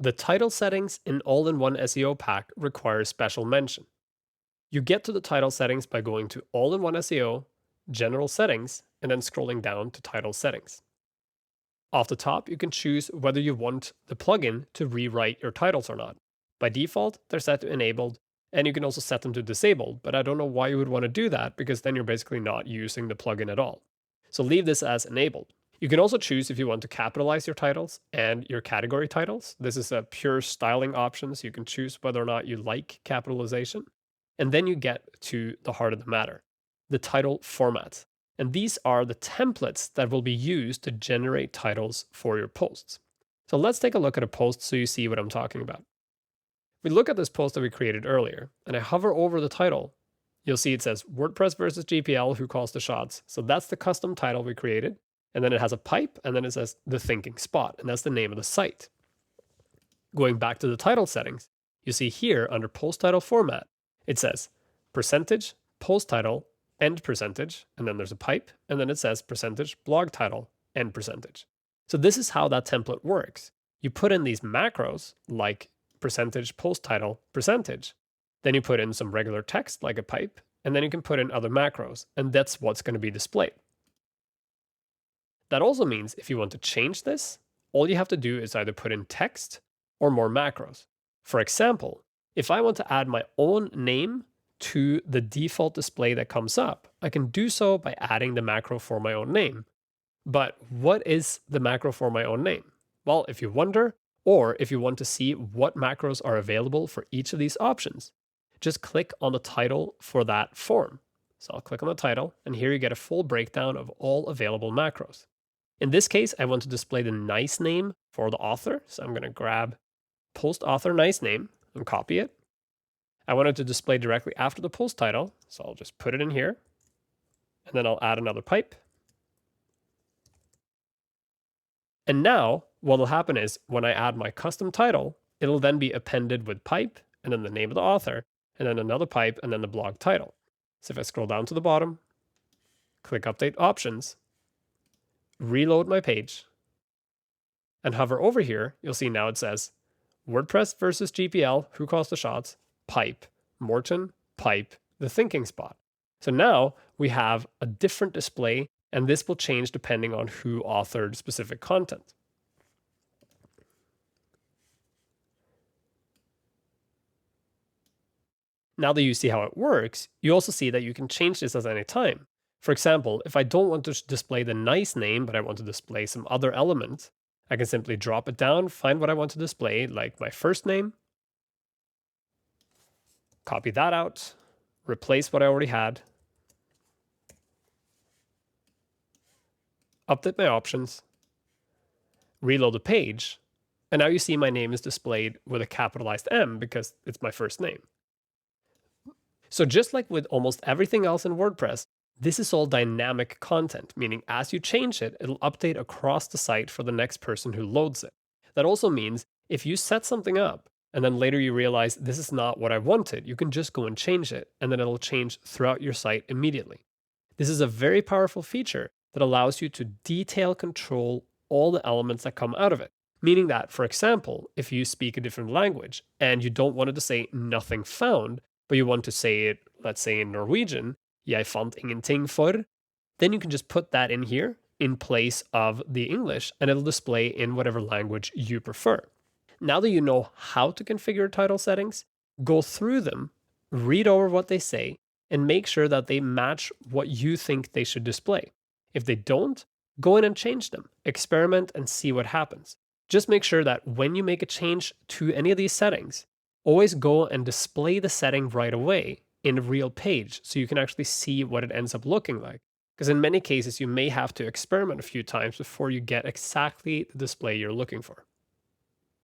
The title settings in All-in-One SEO pack require special mention. You get to the title settings by going to All-in-One SEO, General Settings, and then scrolling down to Title Settings. Off the top, you can choose whether you want the plugin to rewrite your titles or not. By default, they're set to enabled, and you can also set them to disabled, but I don't know why you would want to do that because then you're basically not using the plugin at all. So leave this as enabled. You can also choose if you want to capitalize your titles and your category titles. This is a pure styling option, so you can choose whether or not you like capitalization. And then you get to the heart of the matter, the title format. And these are the templates that will be used to generate titles for your posts. So let's take a look at a post so you see what I'm talking about. We look at this post that we created earlier, and I hover over the title. You'll see it says WordPress versus GPL, who calls the shots? So that's the custom title we created. And then it has a pipe, and then it says the thinking spot, and that's the name of the site. Going back to the title settings, you see here under post title format, it says percentage, post title, end percentage, and then there's a pipe, and then it says percentage, blog title, end percentage. So this is how that template works. You put in these macros like percentage, post title, percentage. Then you put in some regular text like a pipe, and then you can put in other macros, and that's what's going to be displayed. That also means if you want to change this, all you have to do is either put in text or more macros. For example, if I want to add my own name to the default display that comes up, I can do so by adding the macro for my own name. But what is the macro for my own name? Well, if you wonder, or if you want to see what macros are available for each of these options, just click on the title for that form. So I'll click on the title, and here you get a full breakdown of all available macros. In this case, I want to display the nice name for the author. So I'm going to grab post author nice name and copy it. I want it to display directly after the post title. So I'll just put it in here, and then I'll add another pipe. And now what will happen is when I add my custom title, it'll then be appended with pipe and then the name of the author and then another pipe and then the blog title. So if I scroll down to the bottom, click update options, reload my page, and hover over here, you'll see now it says WordPress versus GPL, who calls the shots, pipe, Morton, pipe, the thinking spot. So now we have a different display, and this will change depending on who authored specific content. Now that you see how it works, you also see that you can change this at any time. For example, if I don't want to display the nice name, but I want to display some other element, I can simply drop it down, find what I want to display, like my first name, copy that out, replace what I already had, update my options, reload the page, and now you see my name is displayed with a capitalized M because it's my first name. So just like with almost everything else in WordPress, this is all dynamic content, meaning as you change it, it'll update across the site for the next person who loads it. That also means if you set something up and then later you realize this is not what I wanted, you can just go and change it, and then it'll change throughout your site immediately. This is a very powerful feature that allows you to detail control all the elements that come out of it. Meaning that, for example, if you speak a different language and you don't want it to say nothing found, but you want to say it, let's say in Norwegian, jeg fant ingenting for, then you can just put that in here in place of the English, and it'll display in whatever language you prefer. Now that you know how to configure title settings, go through them, read over what they say, and make sure that they match what you think they should display. If they don't, go in and change them, experiment and see what happens. Just make sure that when you make a change to any of these settings, always go and display the setting right away in a real page so you can actually see what it ends up looking like. Because in many cases, you may have to experiment a few times before you get exactly the display you're looking for.